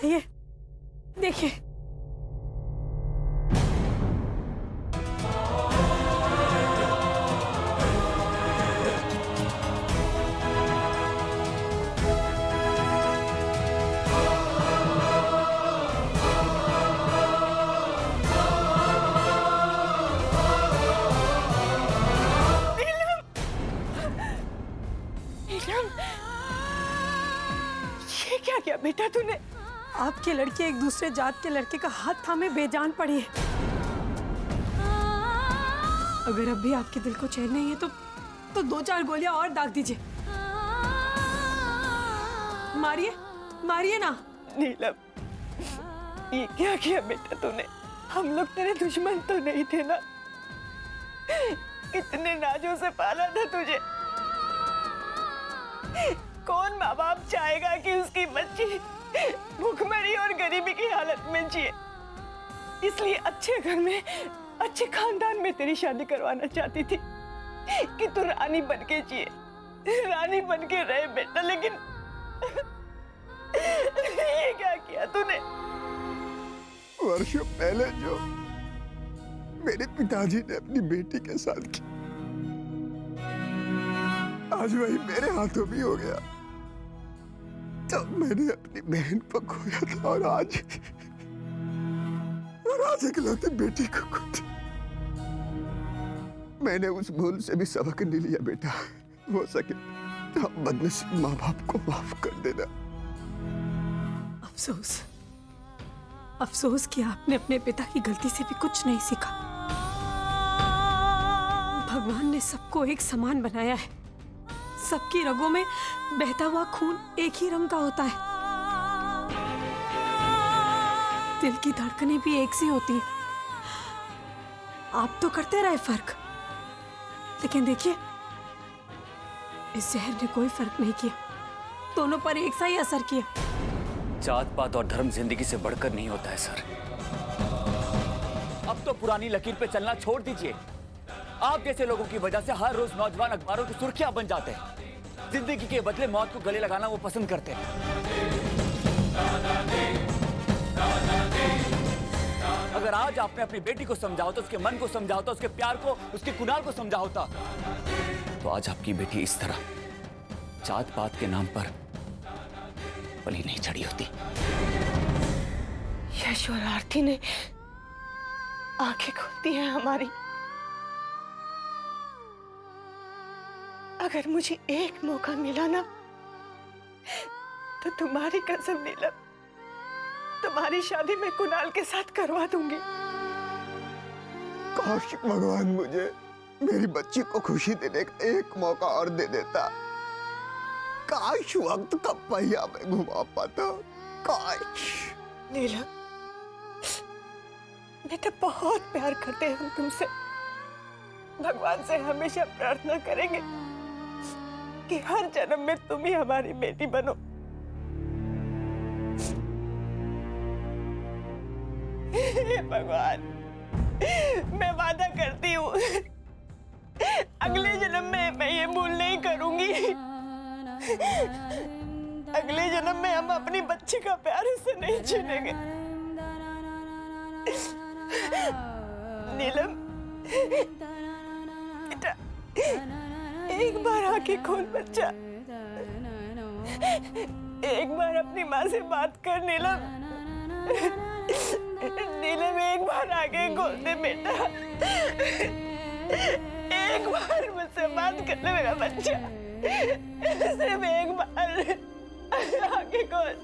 ये देखिए, ये क्या किया बेटा तूने? आपकी लड़की एक दूसरे जात के लड़के का हाथ थामे बेजान पड़ी है। अगर अब भी आपके दिल को चैन नहीं है तो 2-4 गोलियां और दाग दीजिए। मारिए, मारिए ना। नीलम, ये क्या किया बेटा तूने? हम लोग तेरे दुश्मन तो नहीं थे ना? इतने नाजों से पाला था तुझे। कौन माँ बाप चाहेगा कि उसकी बच्ची भूखमरी और गरीबी की हालत में जिए? इसलिए अच्छे घर में, अच्छे खानदान में तेरी शादी करवाना चाहती थी कि तू रानी बन के जिए, रानी बन के रहे बेटा। लेकिन ये क्या किया तूने? वर्षों पहले जो मेरे पिताजी ने अपनी बेटी के साथ की, आज वही मेरे हाथों भी हो गया। तब मैंने अपनी बहन को खोया था और आज इकलौती बेटी को खो दिया। मैंने उस भूल से भी सबक नहीं लिया बेटा। हो सके तो आप बदनसीब माँ बाप को माफ कर देना। अफसोस, अफसोस कि आपने अपने पिता की गलती से भी कुछ नहीं सीखा। भगवान ने सबको एक समान बनाया है। सबकी रगों में बहता हुआ खून एक ही रंग का होता है। दिल की धड़कनें भी एक सी होती है। आप तो करते रहे फर्क, लेकिन देखिए, इस जहर ने कोई फर्क नहीं किया। दोनों पर एक सा ही असर किया। जात पात और धर्म जिंदगी से बढ़कर नहीं होता है सर। अब तो पुरानी लकीर पे चलना छोड़ दीजिए। आप जैसे लोगों की वजह से हर रोज नौजवान अखबारों की सुर्खियां बन जाते हैं। जिंदगी के बदले मौत को गले लगाना वो पसंद करते हैं। अगर आज आपने अपनी बेटी को समझा होता, उसके मन को समझा होता, उसके प्यार को, उसके कुनाल को समझा होता, तो आज आपकी बेटी इस तरह जात पात के नाम पर बलि नहीं चढ़ी होती। यश और आरती ने आंखें खोलती हैं हमारी। अगर मुझे एक मौका मिला ना, तो तुम्हारी कसम नीलम, तुम्हारी शादी मैं कुणाल के साथ करवा दूंगी। काश भगवान मुझे मेरी बच्ची को खुशी देने का एक मौका और दे देता। काश वक्त का पहिया में घुमा पाता। काश। नीलम, बेटा बहुत प्यार करते हैं हम तुमसे। भगवान से हमेशा प्रार्थना करेंगे कि हर जन्म में तुम ही हमारी बेटी बनो। भगवान, मैं वादा करती हूँ अगले जन्म में मैं ये भूल नहीं करूंगी। अगले जन्म में हम अपनी बच्ची का प्यार उससे नहीं छीनेंगे। नीलम बेटा, एक बार आके खोल बच्चा, एक बार अपनी माँ से बात कर। नीलम, नीलम एक बार आके खोल दे बेटा। एक बार मुझसे बात कर ले मेरा बच्चा, सिर्फ एक बार आके खोल।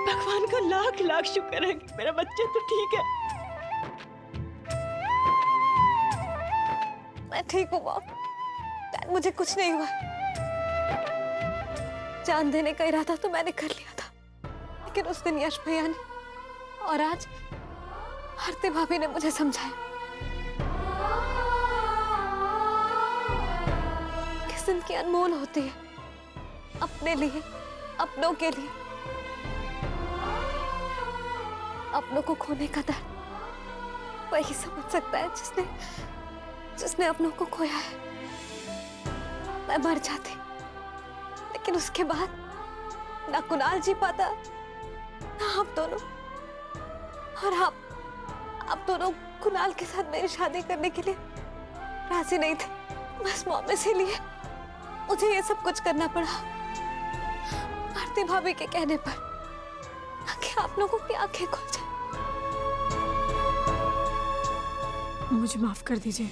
भगवान का लाख लाख शुक्र है कि मेरा बच्चा तो ठीक है। मैं ठीक हूँ मॉम, मुझे कुछ नहीं हुआ। जान देने का इरादा तो मैंने कर लिया था, लेकिन उस दिन यश भैया ने और आज आरती भाभी ने मुझे समझाया। जिंदगी अनमोल होती है, अपने लिए, अपनों के लिए। अपनों को खोने का दर्द वही समझ सकता है जिसने अपनों को खोया है। मैं मर जाती, लेकिन उसके बाद ना कुणाल जी पाता, ना आप दोनों। और आप दोनों कुणाल के साथ मेरी शादी करने के लिए राजी नहीं थे। बस मॉम इसीलिए मुझे ये सब कुछ करना पड़ा, आरती भाभी के कहने पर, ताकि आप लोगों की आंखें खुल जाए। मुझे माफ कर दीजिए।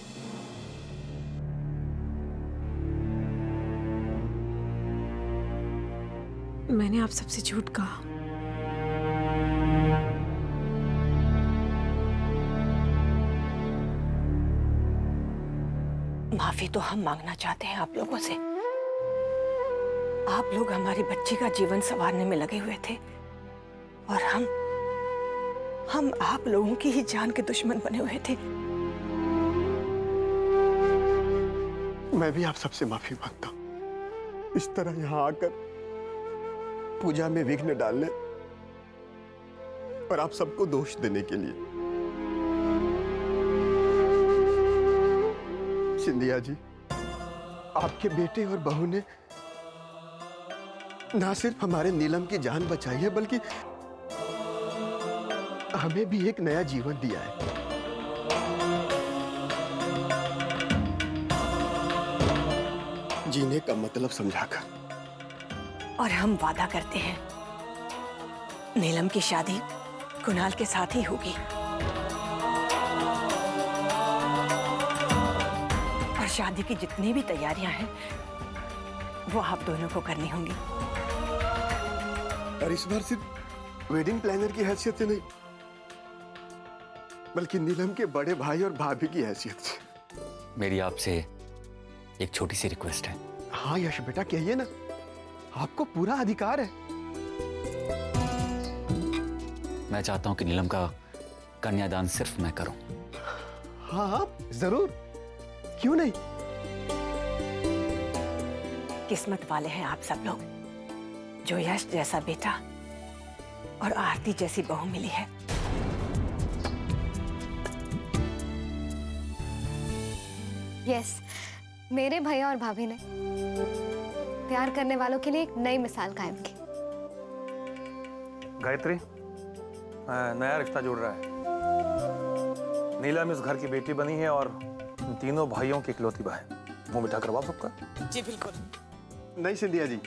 मैंने आप सबसे झूठ कहा। माफी तो हम मांगना चाहते हैं आप लोगों से। आप लोग हमारी बच्ची का जीवन संवारने में लगे हुए थे और हम आप लोगों की ही जान के दुश्मन बने हुए थे। मैं भी आप सबसे माफी मांगता हूं, इस तरह यहां आकर पूजा में विघ्न डालने और आप सबको दोष देने के लिए। सिंधिया जी, आपके बेटे और बहू ने ना सिर्फ हमारे नीलम की जान बचाई है, बल्कि हमें भी एक नया जीवन दिया है। जीने का मतलब समझाकर। और हम वादा करते हैं, नीलम की शादी कुणाल के साथ ही होगी। और शादी की जितनी भी तैयारियां हैं, वो आप दोनों को करनी होंगी। और इस बार सिर्फ वेडिंग प्लानर की हैसियत से नहीं, बल्कि नीलम के बड़े भाई और भाभी की हैसियत से। मेरी आपसे एक छोटी सी रिक्वेस्ट है। हाँ यश बेटा, कहिए ना, आपको पूरा अधिकार है। मैं चाहता हूं कि नीलम का कन्यादान सिर्फ मैं करूं। हाँ जरूर, क्यों नहीं। किस्मत वाले हैं आप सब लोग, जो यश जैसा बेटा और आरती जैसी बहू मिली है। यस, मेरे भैया और भाभी ने प्यार करने वालों के लिए एक नई मिसाल कायम की। गायत्री, नया रिश्ता जुड़ रहा है। नीलम इस घर की बेटी बनी है और इन तीनों भाइयों की इकलौती बहन। मुंह मीठा करवाओ सबका। जी बिल्कुल। नहीं सिंधिया जी,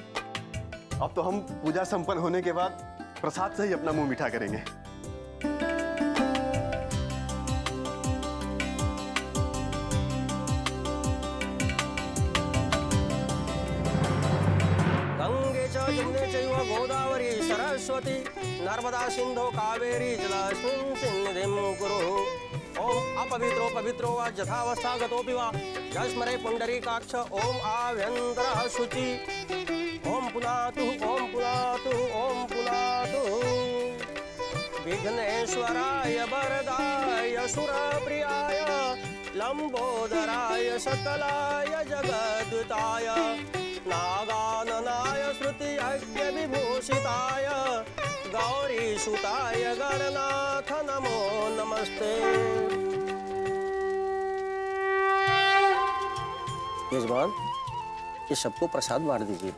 अब तो हम पूजा संपन्न होने के बाद प्रसाद से ही अपना मुंह मीठा करेंगे। गंगे च यमुने चैव गोदावरी सरस्वती नर्मदा सिंधु कावेरी जलास्मिन् सन्निधिं कुरु। ओम अपवित्रो पवित्रो वा यथावस्थागतोऽपि वा यस्मरे पुंडरीकाक्ष। ओम आभ्यन्तरः शुचि। ओम पुनातु ओम पुनातु ओम पुनातु। विघ्नेश्वराय वरदाय सुरप्रियाय लंबोदराय सकलाय जगद्विताय नागाननाय श्रुतियज्ञ विभूषिताय गौरीसुताय गणनाथ नमो नमस्ते। यजमान, ये सबको प्रसाद बांट दीजिए।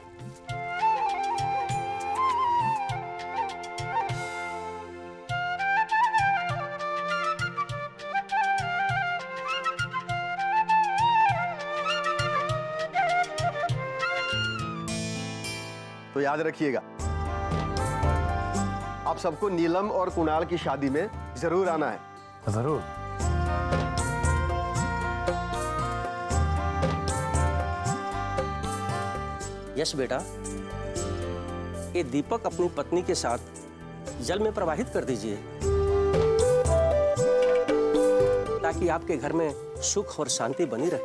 तो याद रखिएगा, आप सबको नीलम और कुणाल की शादी में जरूर आना है। जरूर। यश बेटा, ये दीपक अपनी पत्नी के साथ जल में प्रवाहित कर दीजिए, ताकि आपके घर में सुख और शांति बनी रहे।